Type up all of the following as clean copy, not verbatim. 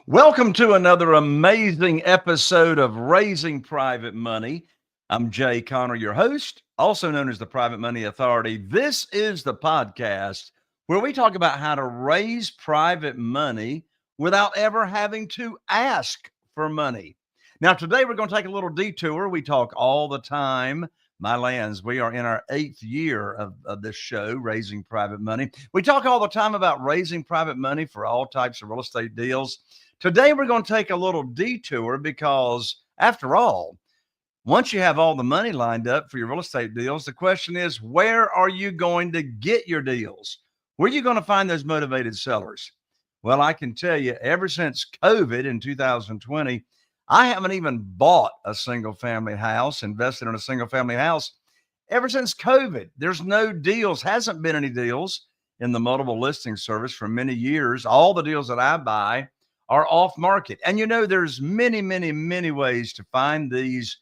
Welcome to another amazing episode of Raising Private Money. I'm Jay Connor, your host, also known as the Private Money Authority. This is the podcast where we talk about how to raise private money without ever having to ask for money. Now, today we're going to take a little detour. We talk all the time. My lands, we are in our 8th year of this show, Raising Private Money. We talk all the time about raising private money for all types of real estate deals. Today, we're going to take a little detour because, after all, once you have all the money lined up for your real estate deals, the question is, where are you going to get your deals? Where are you going to find those motivated sellers? Well, I can tell you, ever since COVID in 2020, I haven't even bought a single family house, invested in a single family house. Ever since COVID, there's no deals, hasn't been any deals in the multiple listing service for many years. All the deals that I buy are off market. And there's many ways to find these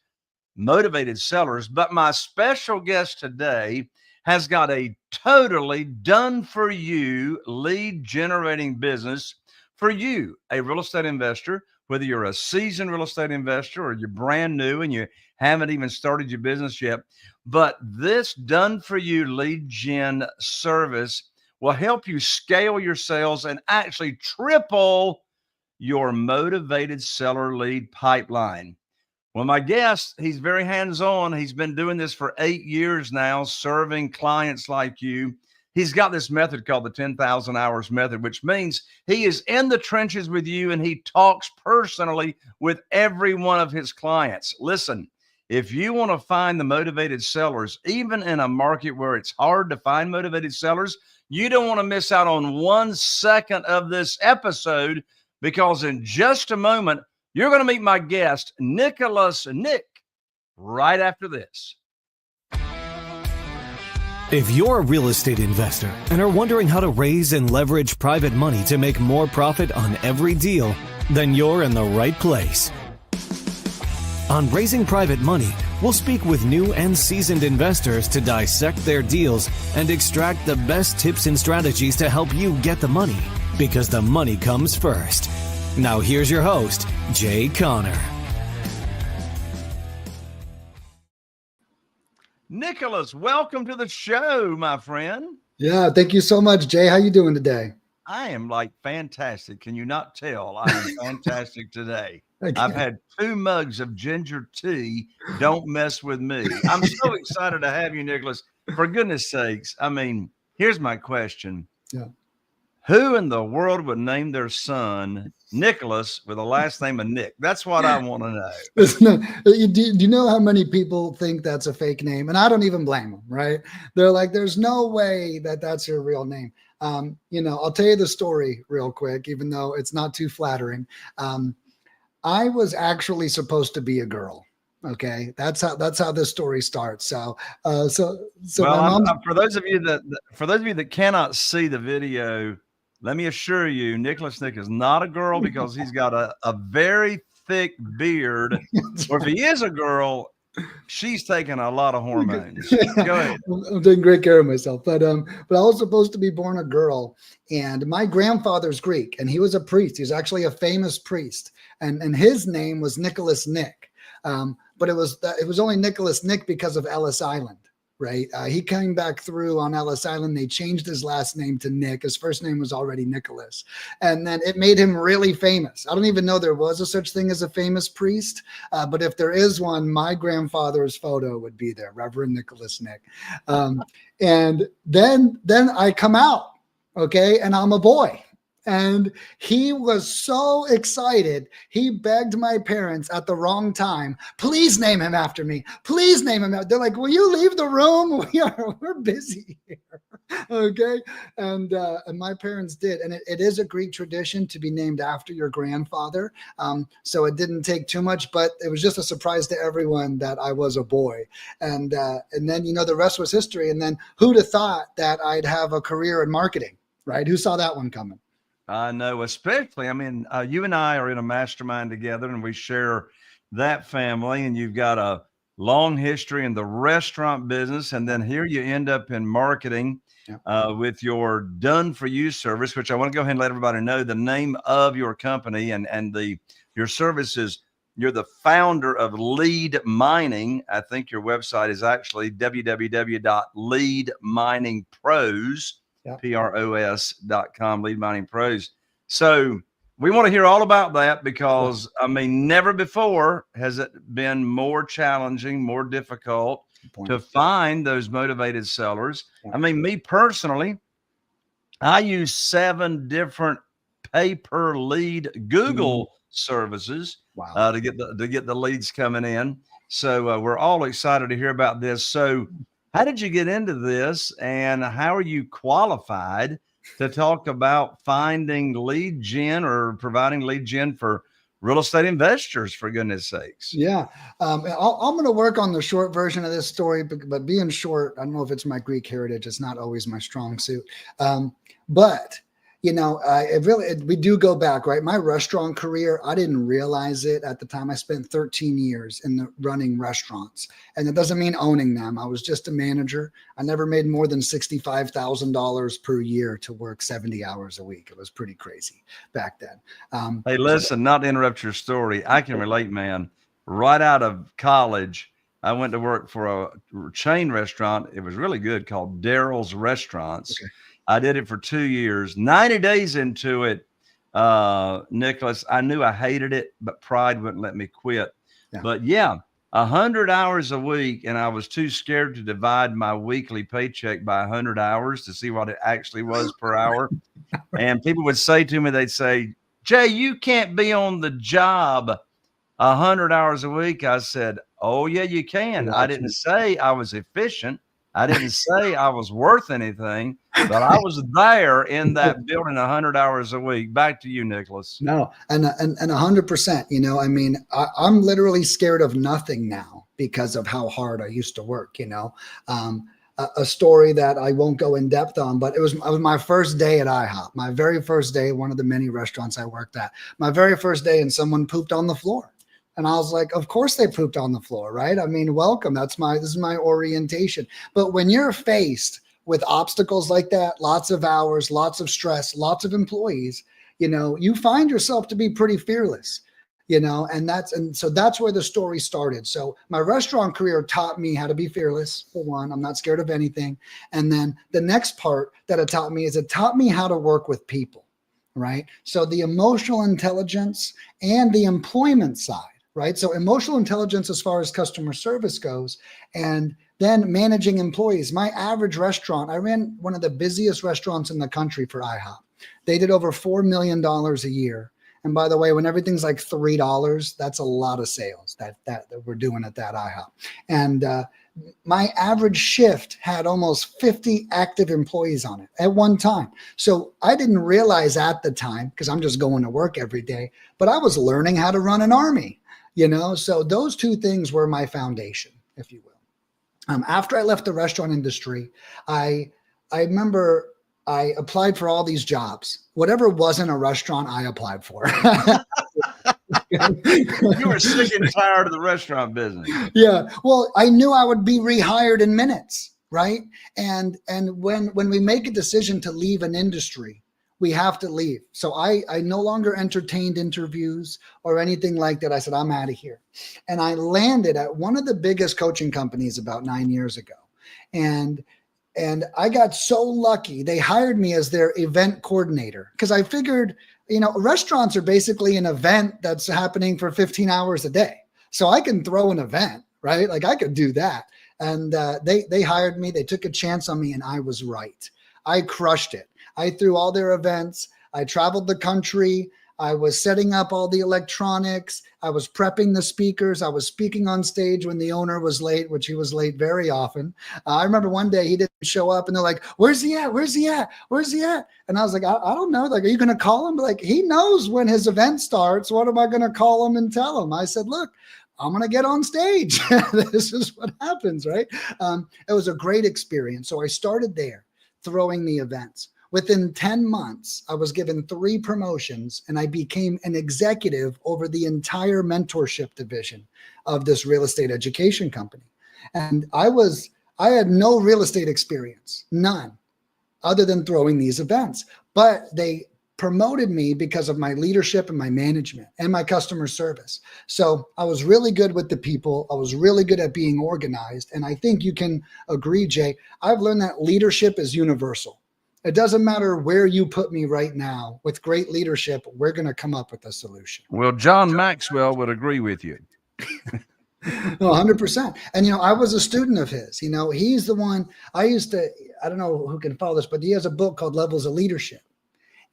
motivated sellers. But my special guest today has got a totally done for you lead generating business for you, a real estate investor, whether you're a seasoned real estate investor or you're brand new and you haven't even started your business yet. But this done for you lead gen service will help you scale your sales and actually triple your motivated seller lead pipeline. Well, my guest, he's very hands-on. He's been doing this for 8 years now, serving clients like you. He's got this method called the 10,000 hours method, which means he is in the trenches with you and he talks personally with every one of his clients. Listen, if you want to find the motivated sellers, even in a market where it's hard to find motivated sellers, you don't want to miss out on 1 second of this episode, because in just a moment, you're going to meet my guest, Nick, right after this. If you're a real estate investor and are wondering how to raise and leverage private money to make more profit on every deal, then you're in the right place. On Raising Private Money, we'll speak with new and seasoned investors to dissect their deals and extract the best tips and strategies to help you get the money, because the money comes first. Now here's your host, Jay Connor. Nicholas, welcome to the show, my friend. Yeah, thank you so much, Jay. How you doing today? I am fantastic. Can you not tell? I am fantastic today. I've had 2 mugs of ginger tea. Don't mess with me. I'm so excited to have you, Nicholas. For goodness sakes. I mean, here's my question. Yeah. Who in the world would name their son Nicholas with a last name of Nick? That's what I want to know. Do you know how many people think that's a fake name? And I don't even blame them, right? They're like, there's no way that that's your real name. I'll tell you the story real quick, even though it's not too flattering. I was actually supposed to be a girl. Okay, that's how this story starts. So well, my mom, for those of you that cannot see the video, let me assure you, Nicholas Nick is not a girl, because he's got a very thick beard. Or if he is a girl, she's taking a lot of hormones. Go ahead. I'm taking great care of myself. But I was supposed to be born a girl, and my grandfather's Greek, and he was a priest. He was actually a famous priest, and his name was Nicholas Nick. But it was only Nicholas Nick because of Ellis Island. Right. He came back through on Ellis Island. They changed his last name to Nick. His first name was already Nicholas. And then it made him really famous. I don't even know there was a such thing as a famous priest. But if there is one, my grandfather's photo would be there, Reverend Nicholas Nick. And then I come out. OK, and I'm a boy. And he was so excited. He begged my parents at the wrong time, please name him after me. Please name him. They're like, will you leave the room? We're busy here. Okay. And my parents did. And it is a Greek tradition to be named after your grandfather. So it didn't take too much, but it was just a surprise to everyone that I was a boy. And then, the rest was history. And then who'd have thought that I'd have a career in marketing, right? Who saw that one coming? I know, especially, you and I are in a mastermind together, and we share that family, and you've got long history in the restaurant business, and then here you end up in marketing with your done for you service, which I want to go ahead and let everybody know the name of your company and your services. You're the founder of Lead Mining. I think your website is actually www.leadminingpros.com, Lead Mining Pros. So we want to hear all about that because, I mean, never before has it been more challenging, more difficult to find those motivated sellers. I mean, me personally, I use 7 different pay-per-lead Google services to get the leads coming in. So we're all excited to hear about this. So how did you get into this, and how are you qualified to talk about finding lead gen or providing lead gen for real estate investors, for goodness sakes? Yeah. I'm going to work on the short version of this story, but being short, I don't know if it's my Greek heritage. It's not always my strong suit. But you know, we do go back, right? My restaurant career, I didn't realize it at the time. I spent 13 years running restaurants, and it doesn't mean owning them. I was just a manager. I never made more than $65,000 per year to work 70 hours a week. It was pretty crazy back then. Hey, listen, not to interrupt your story. I can relate, man. Right out of college, I went to work for a chain restaurant. It was really good, called Daryl's Restaurants. Okay. I did it for 2 years. 90 days into it, Nicholas, I knew I hated it, but pride wouldn't let me quit. Yeah. But yeah, 100 hours a week, and I was too scared to divide my weekly paycheck by 100 hours to see what it actually was per hour. And people would say to me, they'd say, Jay, you can't be on the job 100 hours a week. I said, oh, yeah, you can. I didn't say I was efficient. I didn't say I was worth anything, but I was there in that building 100 hours a week. Back to you, Nicholas. No, and 100%, you know, I mean, I'm literally scared of nothing now because of how hard I used to work, you know. A story that I won't go in depth on, but it was my first day at IHOP, my very first day, one of the many restaurants I worked at, my very first day, and someone pooped on the floor. And I was like, of course they pooped on the floor, right? I mean, welcome. This is my orientation. But when you're faced with obstacles like that, lots of hours, lots of stress, lots of employees, you know, you find yourself to be pretty fearless, you know, and so that's where the story started. So my restaurant career taught me how to be fearless, for one. I'm not scared of anything. And then the next part that it taught me is it taught me how to work with people, right? So the emotional intelligence and the employment side. Right. So emotional intelligence as far as customer service goes, and then managing employees. My average restaurant, I ran one of the busiest restaurants in the country for IHOP. They did over $4 million a year. And by the way, when everything's like $3, that's a lot of sales that we're doing at that IHOP. And my average shift had almost 50 active employees on it at one time. So I didn't realize at the time, because I'm just going to work every day, but I was learning how to run an army. You know, so those two things were my foundation, if you will. After I left the restaurant industry, I remember I applied for all these jobs. Whatever wasn't a restaurant, I applied for. You were sick and tired of the restaurant business. Yeah. Well, I knew I would be rehired in minutes, right? And when we make a decision to leave an industry, we have to leave. So I no longer entertained interviews or anything like that. I said, I'm out of here. And I landed at one of the biggest coaching companies about 9 years ago. And I got so lucky. They hired me as their event coordinator because I figured, you know, restaurants are basically an event that's happening for 15 hours a day. So I can throw an event, right? Like I could do that. And they hired me. They took a chance on me, and I was right. I crushed it. I threw all their events. I traveled the country. I was setting up all the electronics. I was prepping the speakers. I was speaking on stage when the owner was late, which he was late very often. I remember one day he didn't show up, and they're like, where's he at? Where's he at? Where's he at? And I was like, I don't know. Like, are you going to call him? Like, he knows when his event starts. What am I going to call him and tell him? I said, look, I'm going to get on stage. This is what happens, right? It was a great experience. So I started there throwing the events. Within 10 months, I was given 3 promotions and I became an executive over the entire mentorship division of this real estate education company. And I had no real estate experience, none, other than throwing these events. But they promoted me because of my leadership and my management and my customer service. So I was really good with the people. I was really good at being organized. And I think you can agree, Jay, I've learned that leadership is universal. It doesn't matter where you put me right now. With great leadership, we're going to come up with a solution. Well, John Maxwell would agree with you. No, 100%. And, I was a student of his. He's the one I don't know who can follow this, but he has a book called Levels of Leadership.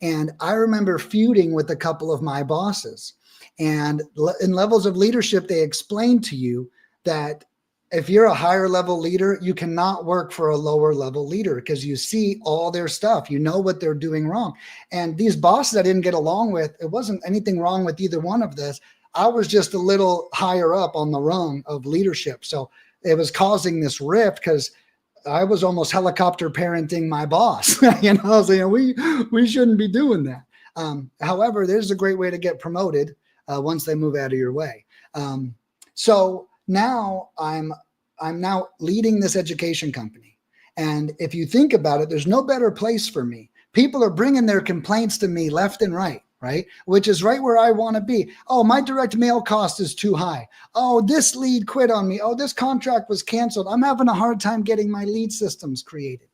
And I remember feuding with a couple of my bosses. And in Levels of Leadership, they explain to you that if you're a higher level leader, you cannot work for a lower level leader because you see all their stuff. You know what they're doing wrong. And these bosses I didn't get along with, it wasn't anything wrong with either one of this. I was just a little higher up on the rung of leadership. So it was causing this rift because I was almost helicopter parenting my boss. So we shouldn't be doing that. However, there's a great way to get promoted once they move out of your way. So now I'm now leading this education company. And if you think about it, there's no better place for me. People are bringing their complaints to me left and right? Which is right where I want to be. Oh, my direct mail cost is too high. Oh, this lead quit on me. Oh, this contract was canceled. I'm having a hard time getting my lead systems created.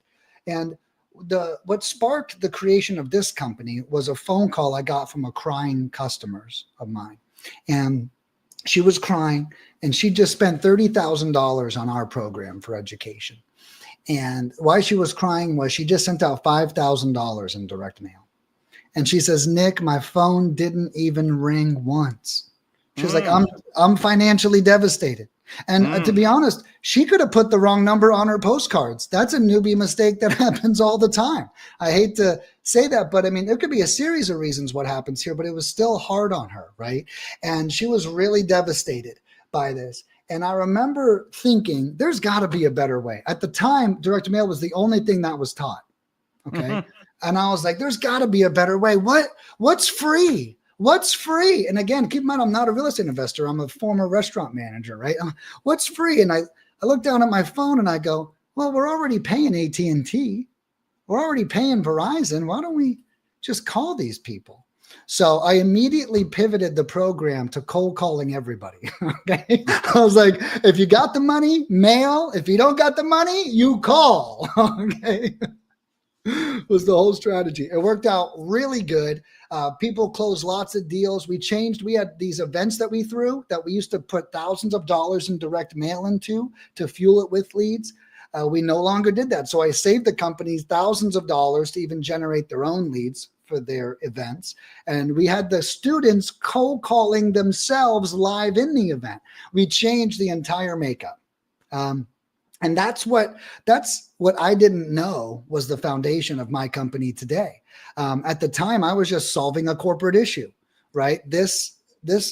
And what sparked the creation of this company was a phone call I got from a crying customer of mine. And she was crying and she just spent $30,000 on our program for education. And why she was crying was she just sent out $5,000 in direct mail. And she says, Nick, my phone didn't even ring once. She's like, I'm financially devastated. And to be honest, she could have put the wrong number on her postcards. That's a newbie mistake that happens all the time. I hate to say that, but I mean, there could be a series of reasons what happens here, but it was still hard on her, right? And she was really devastated by this. And I remember thinking, there's got to be a better way. At the time, direct mail was the only thing that was taught. Okay. And I was like, there's got to be a better way. What's free? What's free? And again, keep in mind, I'm not a real estate investor. I'm a former restaurant manager, right? What's free? And I look down at my phone and I go, well, we're already paying AT&T. We're already paying Verizon. Why don't we just call these people? So I immediately pivoted the program to cold calling everybody. Okay. I was like, if you got the money, mail. If you don't got the money, you call. Okay. Was the whole strategy. It worked out really good. People closed lots of deals. We had these events that we threw that we used to put thousands of dollars in direct mail into to fuel it with leads. We no longer did that. So I saved the companies thousands of dollars to even generate their own leads for their events. And we had the students cold calling themselves live in the event. We changed the entire makeup. And that's what I didn't know was the foundation of my company today. At the time, I was just solving a corporate issue, right? This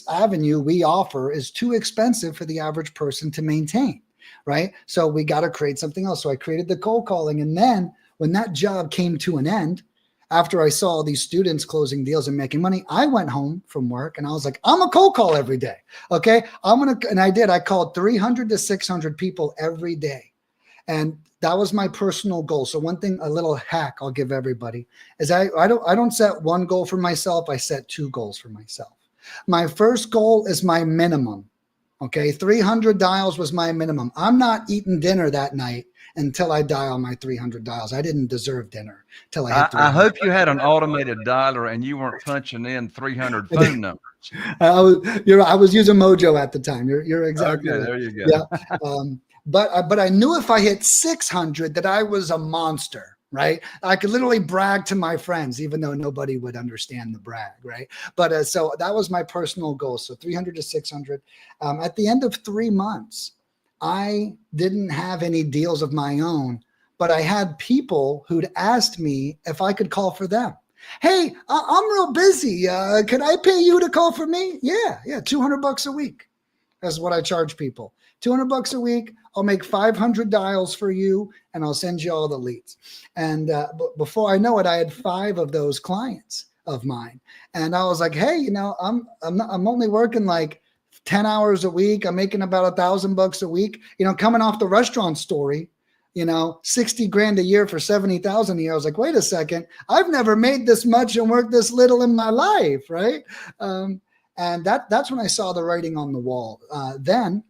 avenue we offer is too expensive for the average person to maintain, right? So we got to create something else. So I created the cold calling. And then when that job came to an end, after I saw these students closing deals and making money, I went home from work and I was like, I'm a cold call every day. Okay. And I did. I called 300 to 600 people every day. And that was my personal goal. So one thing, a little hack I'll give everybody is I don't set one goal for myself. I set 2 goals for myself. My first goal is my minimum. Okay. 300 dials was my minimum. I'm not eating dinner that night until I dial my 300 dials. I didn't deserve dinner till I hit 300. I hope you had an automated dialer and you weren't punching in 300 phone numbers. I was using Mojo at the time. You're exactly okay, right. There you go. Yeah. But I knew if I hit 600 that I was a monster, right? I could literally brag to my friends, even though nobody would understand the brag, right? But so that was my personal goal. So 300 to 600. At the end of 3 months, I didn't have any deals of my own, but I had people who'd asked me if I could call for them. Hey, I'm real busy. Could I pay you to call for me? Yeah, $200 a week. That's what I charge people. $200 a week. I'll make 500 dials for you and I'll send you all the leads. And before I know it, I had 5 of those clients of mine. And I was like, hey, I'm only working like 10 hours a week. I'm making about $1,000 a week, coming off the restaurant story, 60 grand a year for 70,000 a year. I was like, wait a second, I've never made this much and worked this little in my life. Right. And that's when I saw the writing on the wall. Then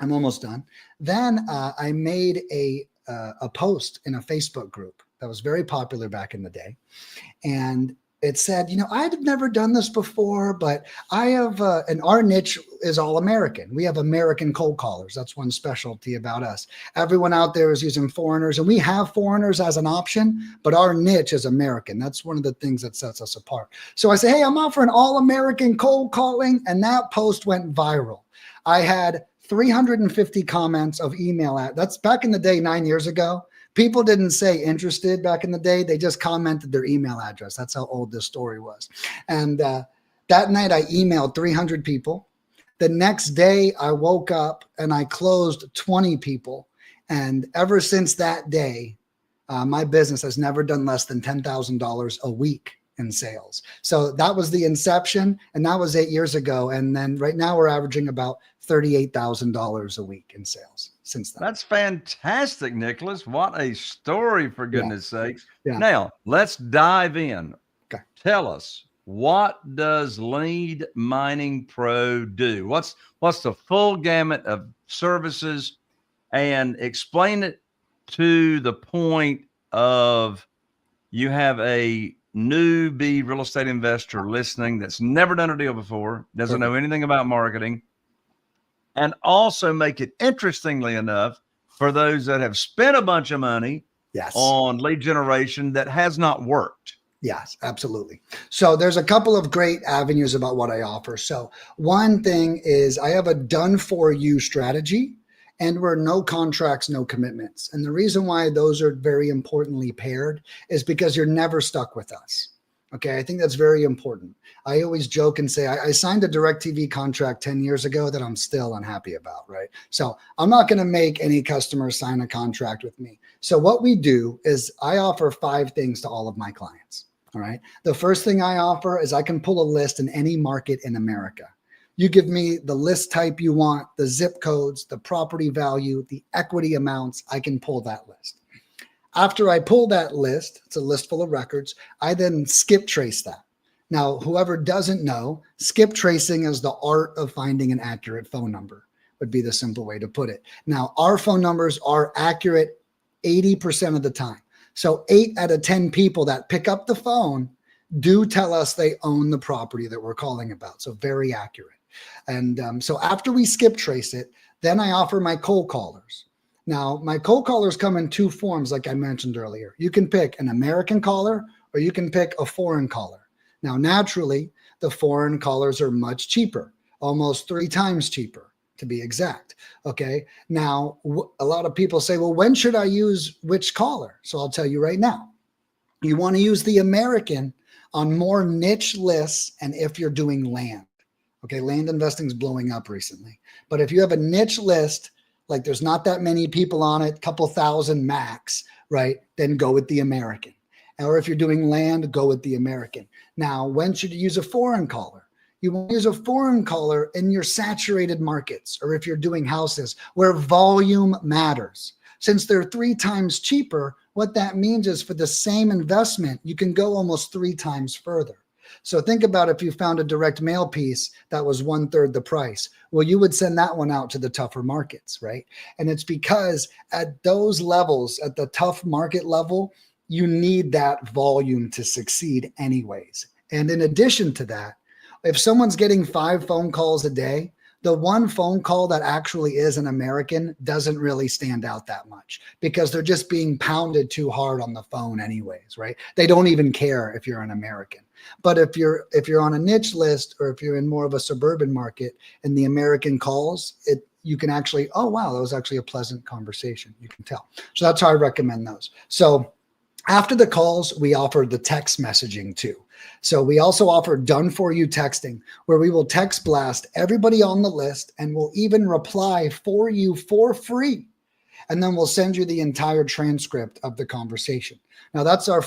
I'm almost done. Then I made a post in a Facebook group that was very popular back in the day. And it said, I had never done this before, but I have, and our niche is all American. We have American cold callers. That's one specialty about us. Everyone out there is using foreigners, and we have foreigners as an option, but our niche is American. That's one of the things that sets us apart. So I say, hey, I'm offering all American cold calling. And that post went viral. I had 350 comments of email that's back in the day, 9 years ago. People didn't say interested back in the day. They just commented their email address. That's how old this story was. And that night I emailed 300 people. The next day I woke up and I closed 20 people. And ever since that day, my business has never done less than $10,000 a week in sales. So that was the inception, and that was 8 years ago. And then right now we're averaging about $38,000 a week in sales since then. That's fantastic, Nicholas. What a story, for goodness sakes. Yeah. Now let's dive in. Okay. Tell us, what does Lead Mining Pro do? What's the full gamut of services, and explain it to the point of you have a newbie real estate investor listening that's never done a deal before, doesn't know anything about marketing, and also make it, interestingly enough, for those that have spent a bunch of money on lead generation that has not worked. Yes, absolutely. So there's a couple of great avenues about what I offer. So one thing is I have a done for you strategy, and we're no contracts, no commitments. And the reason why those are very importantly paired is because you're never stuck with us. Okay, I think that's very important. I always joke and say I signed a DirecTV contract 10 years ago that I'm still unhappy about, right? So I'm not going to make any customer sign a contract with me. So what we do is I offer 5 things to all of my clients, all right? The first thing I offer is I can pull a list in any market in America. You give me the list type you want, the zip codes, the property value, the equity amounts, I can pull that list. After I pull that list, it's a list full of records, I then skip trace that. Now, whoever doesn't know, skip tracing is the art of finding an accurate phone number, would be the simple way to put it. Now, our phone numbers are accurate 80% of the time. So 8 out of 10 people that pick up the phone do tell us they own the property that we're calling about. So very accurate. And so after we skip trace it, then I offer my cold callers. Now, my cold callers come in 2 forms, like I mentioned earlier. You can pick an American caller or you can pick a foreign caller. Now, naturally, the foreign callers are much cheaper, almost 3 times cheaper to be exact. Okay. Now, a lot of people say, well, when should I use which caller? So I'll tell you right now. You want to use the American on more niche lists and if you're doing land. Okay, land investing is blowing up recently. But if you have a niche list, like there's not that many people on it, couple thousand max, right? Then go with the American. Or if you're doing land, go with the American. Now, when should you use a foreign caller? You want to use a foreign caller in your saturated markets, or if you're doing houses where volume matters. Since they're 3 times cheaper, what that means is for the same investment, you can go almost 3 times further. So think about if you found a direct mail piece that was 1/3 the price. Well, you would send that one out to the tougher markets, right? And it's because at those levels, at the tough market level, you need that volume to succeed anyways. And in addition to that, if someone's getting 5 phone calls a day, the one phone call that actually is an American doesn't really stand out that much because they're just being pounded too hard on the phone anyways, right? They don't even care if you're an American. But if you're on a niche list, or if you're in more of a suburban market and the American calls, you can actually, oh, wow, that was actually a pleasant conversation. You can tell. So that's how I recommend those. So After the calls, we offer the text messaging too. So we also offer done for you texting, where we will text blast everybody on the list and we'll even reply for you for free. And then we'll send you the entire transcript of the conversation. Now that's the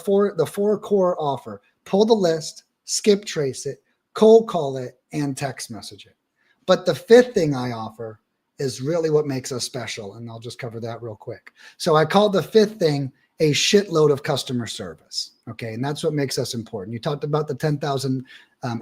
four core offer: pull the list, skip trace it, cold call it, and text message it. But the fifth thing I offer is really what makes us special. And I'll just cover that real quick. So I call the fifth thing a shitload of customer service. Okay. And that's what makes us important. You talked about the 10,000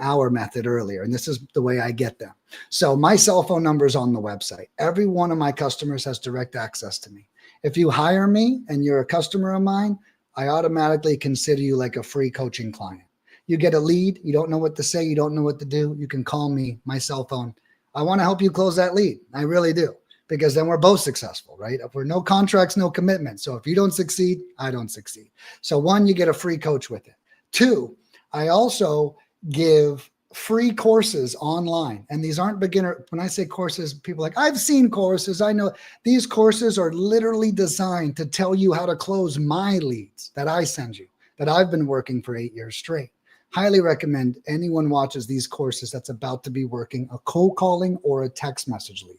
hour method earlier, and this is the way I get them. So my cell phone number is on the website. Every one of my customers has direct access to me. If you hire me and you're a customer of mine, I automatically consider you like a free coaching client. You get a lead. You don't know what to say. You don't know what to do. You can call me, my cell phone. I want to help you close that lead. I really do. Because then we're both successful, right? If we're no contracts, no commitment. So if you don't succeed, I don't succeed. So one, you get a free coach with it. Two, I also give free courses online. And these aren't beginner. When I say courses, people are like, I've seen courses. I know these courses are literally designed to tell you how to close my leads that I send you, that I've been working for 8 years straight. Highly recommend anyone watches these courses that's about to be working a cold calling or a text message lead.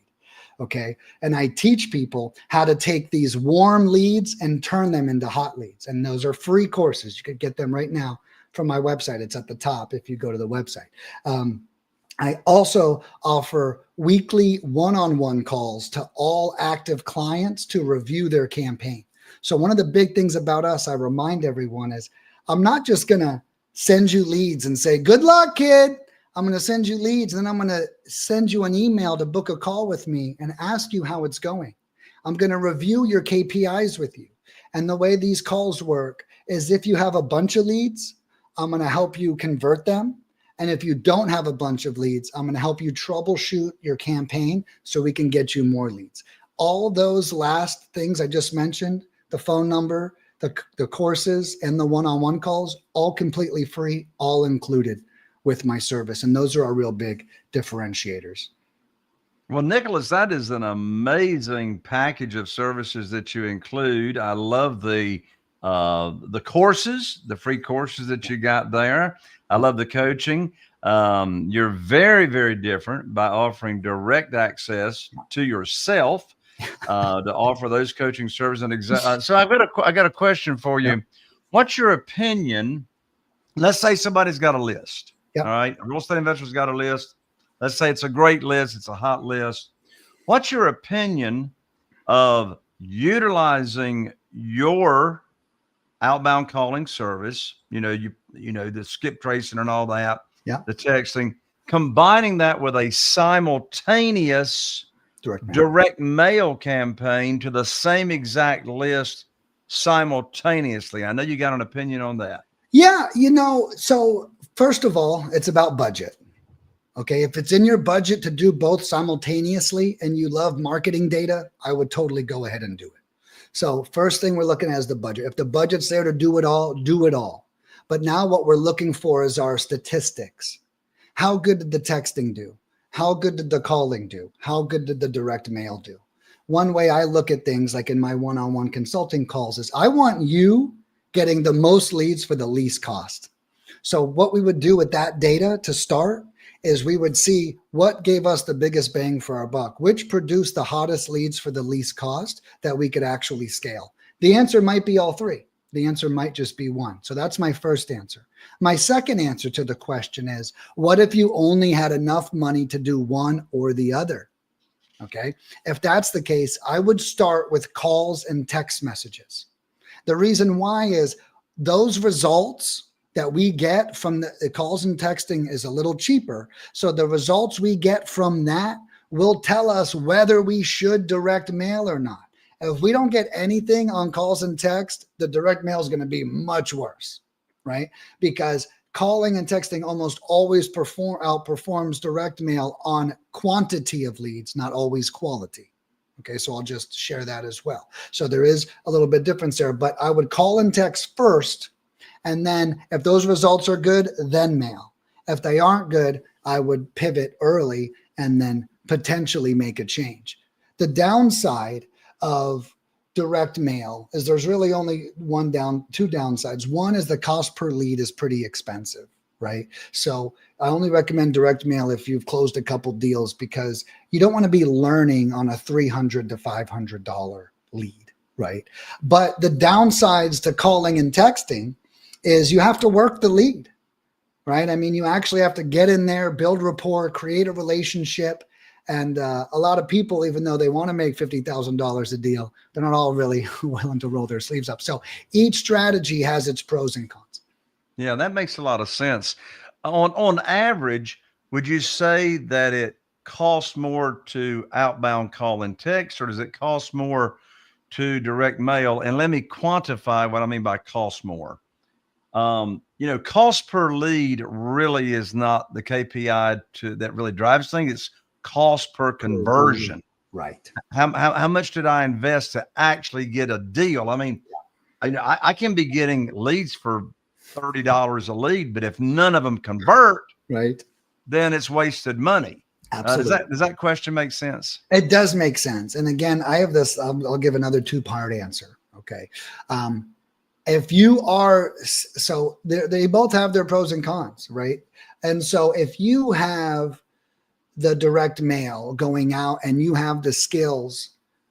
Okay. And I teach people how to take these warm leads and turn them into hot leads. And those are free courses. You could get them right now from my website. It's at the top if you go to the website. I also offer weekly one-on-one calls to all active clients to review their campaign. So one of the big things about us, I remind everyone, is I'm not just going to send you leads and say, good luck, kid. I'm going to send you leads, and then I'm going to send you an email to book a call with me and ask you how it's going. I'm going to review your KPIs with you. And the way these calls work is if you have a bunch of leads, I'm going to help you convert them. And if you don't have a bunch of leads, I'm going to help you troubleshoot your campaign so we can get you more leads. All those last things I just mentioned, the phone number, the courses, and the one-on-one calls, all completely free, all included with my service. And those are our real big differentiators. Well, Nicholas, that is an amazing package of services that you include. I love the courses, the free courses that you got there. I love the coaching. You're very, very different by offering direct access to yourself to offer those coaching services. And so I got a question for you. Yep. What's your opinion? Let's say somebody's got a list. Yep. All right. A real estate investor's got a list. Let's say it's a great list. It's a hot list. What's your opinion of utilizing your outbound calling service? You know, the skip tracing and all that, yeah, the texting, combining that with a simultaneous direct mail campaign to the same exact list simultaneously. I know you got an opinion on that. Yeah. So first of all, it's about budget. Okay. If it's in your budget to do both simultaneously and you love marketing data, I would totally go ahead and do it. So first thing we're looking at is the budget. If the budget's there to do it all, do it all. But now what we're looking for is our statistics. How good did the texting do? How good did the calling do? How good did the direct mail do? One way I look at things, like in my one-on-one consulting calls, is I want you getting the most leads for the least cost. So what we would do with that data to start is we would see what gave us the biggest bang for our buck, which produced the hottest leads for the least cost that we could actually scale. The answer might be all three. The answer might just be one. So that's my first answer. My second answer to the question is, what if you only had enough money to do one or the other? Okay. If that's the case, I would start with calls and text messages. The reason why is those results that we get from the calls and texting is a little cheaper. So the results we get from that will tell us whether we should direct mail or not. If we don't get anything on calls and text, the direct mail is going to be much worse, right? Because calling and texting almost always outperforms direct mail on quantity of leads, not always quality. Okay, so I'll just share that as well. So there is a little bit difference there, but I would call and text first. And then if those results are good, then mail. If they aren't good, I would pivot early and then potentially make a change. The downside of direct mail is there's really only two downsides. One is the cost per lead is pretty expensive, right? So I only recommend direct mail if you've closed a couple deals, because you don't want to be learning on a $300 to $500 lead, right? But the downsides to calling and texting is you have to work the lead, right? I mean, you actually have to get in there, build rapport, create a relationship. And a lot of people, even though they want to make $50,000 a deal, they're not all really willing to roll their sleeves up. So each strategy has its pros and cons. Yeah, that makes a lot of sense. On average, would you say that it costs more to outbound call and text, or does it cost more to direct mail? And let me quantify what I mean by cost more. Cost per lead really is not the KPI that really drives things. It's cost per conversion. Right. How much did I invest to actually get a deal? I mean, I can be getting leads for $30 a lead, but if none of them convert, right, then it's wasted money. Absolutely. Does that question make sense? It does make sense. And again, I have this, I'll give another 2-part answer. Okay. If you are, so they both have their pros and cons, right? And so if you have the direct mail going out and you have the skills,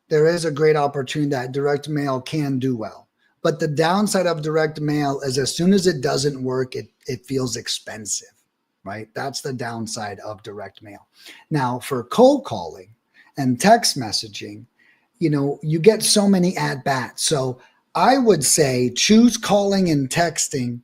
there is a great opportunity that direct mail can do well. But the downside of direct mail is as soon as it doesn't work, it feels expensive, right? That's the downside of direct mail. Now, for cold calling and text messaging, you get so many at-bats. So I would say choose calling and texting,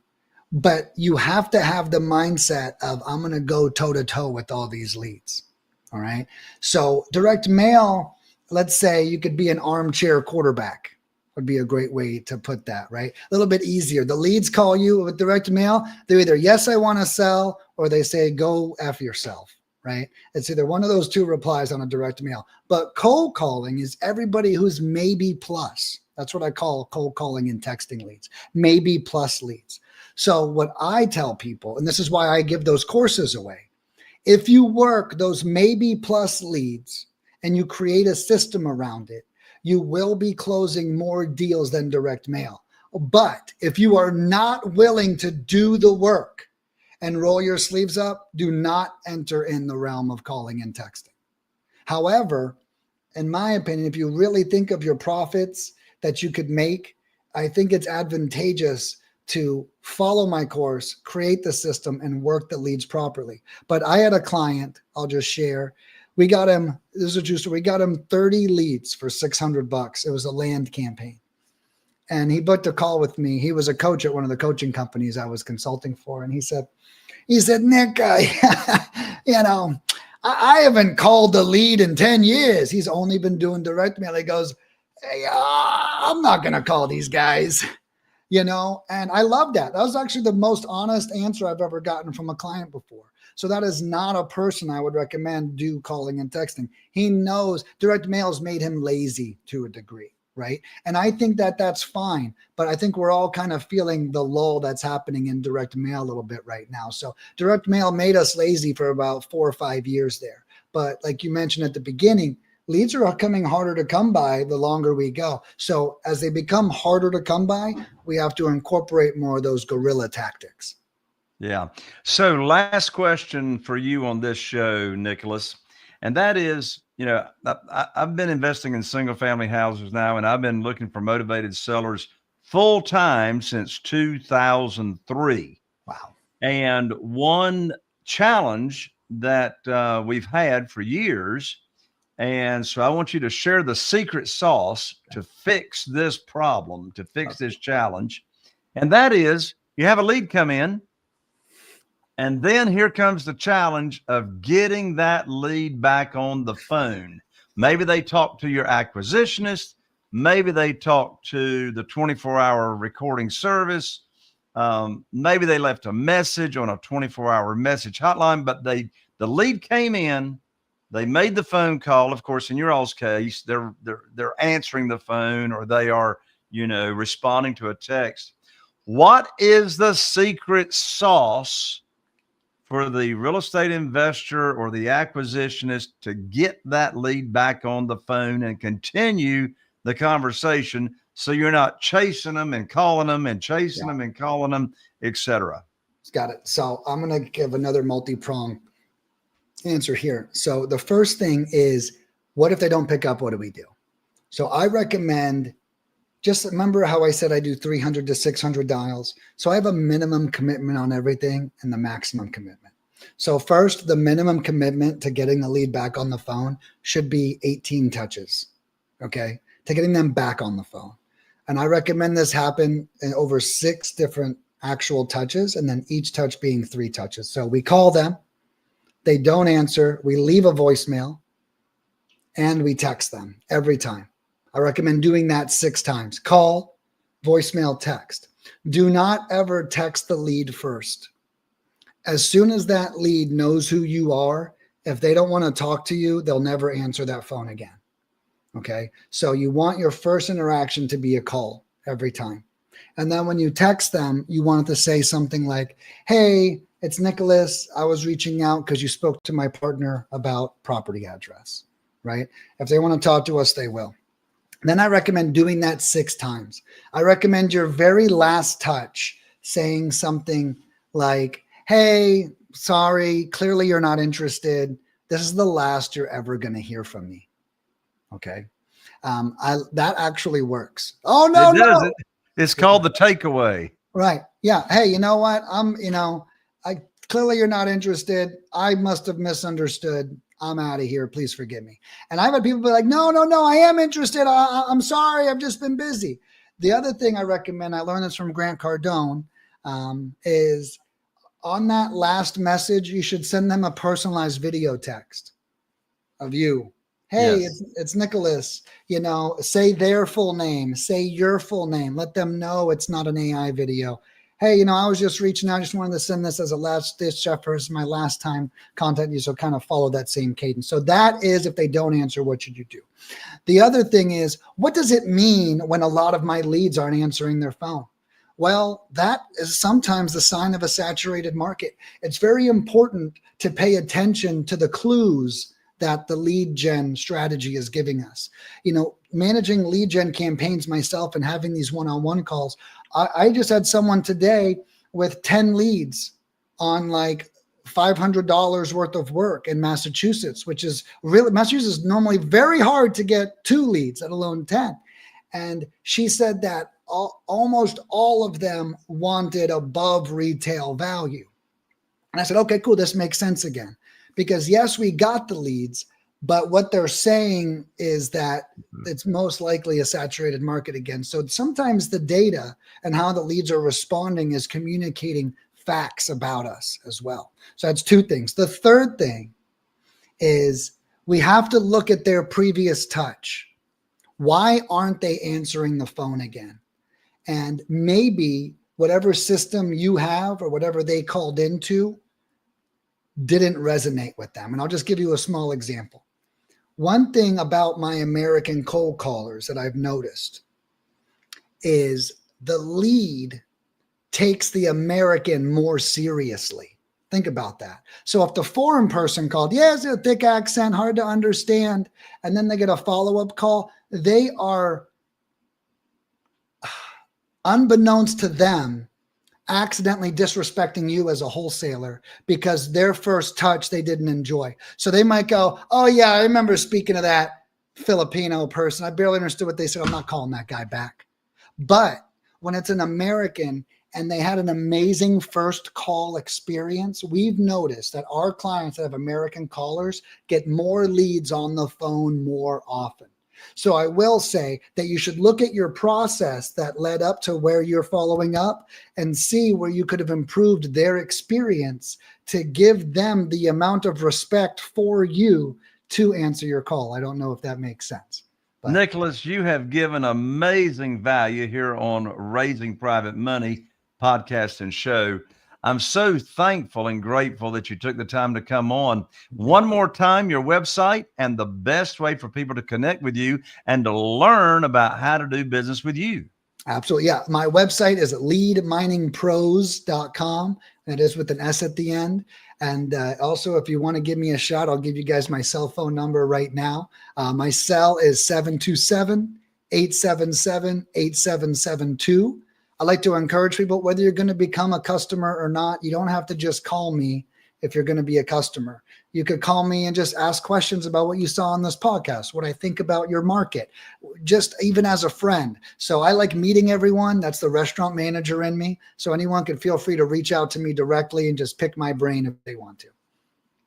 but you have to have the mindset of I'm going to go toe-to-toe with all these leads, all right? So direct mail, let's say you could be an armchair quarterback, would be a great way to put that, right? A little bit easier. The leads call you with direct mail. They're either, yes, I want to sell, or they say, go F yourself, right? It's either one of those two replies on a direct mail. But cold calling is everybody who's maybe plus. That's what I call cold calling and texting leads, maybe plus leads. So what I tell people, and this is why I give those courses away, if you work those maybe plus leads and you create a system around it, you will be closing more deals than direct mail. But if you are not willing to do the work and roll your sleeves up, do not enter in the realm of calling and texting. However, in my opinion, if you really think of your profits that you could make, I think it's advantageous to follow my course, create the system, and work the leads properly. But I had a client, I'll just share, we got him, this is a true story, we got him 30 leads for $600. It was a land campaign. And he booked a call with me. He was a coach at one of the coaching companies I was consulting for. And he said, Nick, I haven't called the lead in 10 years. He's only been doing direct mail. He goes, hey, I'm not going to call these guys, and I love that. That was actually the most honest answer I've ever gotten from a client before. So that is not a person I would recommend do calling and texting. He knows direct mail has made him lazy to a degree, right? And I think that that's fine, but I think we're all kind of feeling the lull that's happening in direct mail a little bit right now. So direct mail made us lazy for about 4 or 5 years there. But like you mentioned at the beginning, leads are coming harder to come by the longer we go. So as they become harder to come by, we have to incorporate more of those guerrilla tactics. Yeah. So last question for you on this show, Nicholas, and that is, I've been investing in single family houses now, and I've been looking for motivated sellers full time since 2003. Wow. And one challenge that we've had for years, and so I want you to share the secret sauce to fix this problem, to fix this challenge. And that is, you have a lead come in, and then here comes the challenge of getting that lead back on the phone. Maybe they talk to your acquisitionist. Maybe they talk to the 24-hour recording service. Maybe they left a message on a 24-hour message hotline, but the lead came in. They made the phone call. Of course, in your all's case, they're answering the phone, or they are, responding to a text. What is the secret sauce for the real estate investor or the acquisitionist to get that lead back on the phone and continue the conversation so you're not chasing them and calling them and chasing them and calling them, etc. Got it. So I'm going to give another multi-prong answer here. So the first thing is, what if they don't pick up? What do we do? So I recommend, just remember how I said I do 300 to 600 dials. So I have a minimum commitment on everything and the maximum commitment. So first, the minimum commitment to getting the lead back on the phone should be 18 touches, okay, to getting them back on the phone. And I recommend this happen in over 6 different actual touches, and then each touch being 3 touches. So we call them, they don't answer, we leave a voicemail, and we text them every time. I recommend doing that 6 times. Call, voicemail, text. Do not ever text the lead first. As soon as that lead knows who you are, if they don't want to talk to you, they'll never answer that phone again. Okay. So you want your first interaction to be a call every time. And then when you text them, you want to say something like, hey, it's Nicholas. I was reaching out because you spoke to my partner about property address, right? If they want to talk to us, they will. Then I recommend doing that 6 times. I recommend your very last touch saying something like, hey, sorry, clearly you're not interested. This is the last you're ever going to hear from me. Okay. That actually works. Oh, no, it does. no. It's called the takeaway. Right. Yeah. Hey, you know what? Clearly you're not interested. I must have misunderstood. I'm out of here. Please forgive me. And I've had people be like, no, I am interested. I'm sorry. I've just been busy. The other thing I recommend, I learned this from Grant Cardone, is on that last message, you should send them a personalized video text of you. Hey, yes. It's Nicholas, say their full name, say your full name, let them know it's not an AI video. Hey, I was just reaching out. I just wanted to send this as a last ditch effort. It's my last time contacting you. So kind of follow that same cadence. So that is, if they don't answer, what should you do? The other thing is, what does it mean when a lot of my leads aren't answering their phone? Well, that is sometimes the sign of a saturated market. It's very important to pay attention to the clues that the lead gen strategy is giving us. Managing lead gen campaigns myself and having these one-on-one calls, I just had someone today with 10 leads on like $500 worth of work in Massachusetts, which is really, Massachusetts is normally very hard to get 2 leads, let alone 10. And she said that almost all of them wanted above retail value. And I said, okay, cool. This makes sense again. Because yes, we got the leads, but what they're saying is that it's most likely a saturated market again. So sometimes the data and how the leads are responding is communicating facts about us as well. So that's 2 things. The third thing is we have to look at their previous touch. Why aren't they answering the phone again? And maybe whatever system you have or whatever they called into didn't resonate with them. And I'll just give you a small example. One thing about my American cold callers that I've noticed is the lead takes the American more seriously. Think about that. So if the foreign person called, it's a thick accent, hard to understand, and then they get a follow-up call, they are, unbeknownst to them, accidentally disrespecting you as a wholesaler because their first touch they didn't enjoy. So they might go, oh yeah, I remember speaking to that Filipino person. I barely understood what they said. I'm not calling that guy back. But when it's an American and they had an amazing first call experience, we've noticed that our clients that have American callers get more leads on the phone more often. So I will say that you should look at your process that led up to where you're following up and see where you could have improved their experience to give them the amount of respect for you to answer your call. I don't know if that makes sense. But Nicholas, you have given amazing value here on Raising Private Money podcast and show. I'm so thankful and grateful that you took the time to come on. One more time, your website and the best way for people to connect with you and to learn about how to do business with you. Absolutely. Yeah. My website is leadminingpros.com. That is with an S at the end. And also, if you want to give me a shout, I'll give you guys my cell phone number right now. My cell is 877-8772. I like to encourage people, whether you're going to become a customer or not, you don't have to just call me if you're going to be a customer. You could call me and just ask questions about what you saw on this podcast, what I think about your market, just even as a friend. So I like meeting everyone. That's the restaurant manager in me. So anyone can feel free to reach out to me directly and just pick my brain if they want to.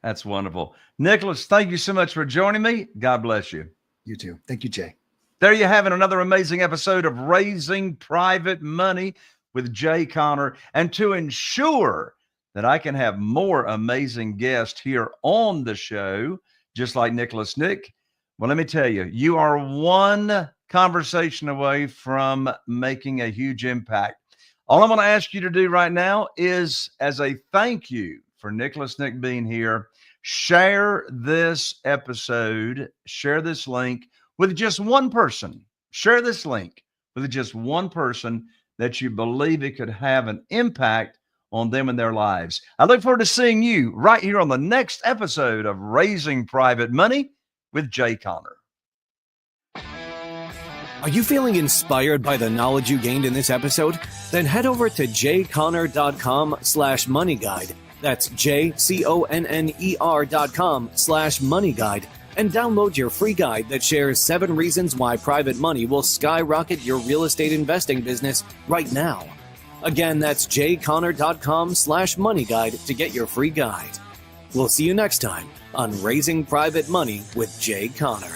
That's wonderful. Nicholas, thank you so much for joining me. God bless you. You too. Thank you, Jay. There you have it, another amazing episode of Raising Private Money with Jay Conner. And to ensure that I can have more amazing guests here on the show, just like Nicholas Nick, well, let me tell you, you are one conversation away from making a huge impact. All I'm going to ask you to do right now is, as a thank you for Nicholas Nick being here, share this episode, share this link with just one person. Share this link with just one person that you believe it could have an impact on them and their lives. I look forward to seeing you right here on the next episode of Raising Private Money with Jay Conner. Are you feeling inspired by the knowledge you gained in this episode? Then head over to jayconner.com/moneyguide. That's jconner.com/moneyguide and download your free guide that shares 7 reasons why private money will skyrocket your real estate investing business right now. Again, that's jayconner.com/moneyguide to get your free guide. We'll see you next time on Raising Private Money with Jay Conner.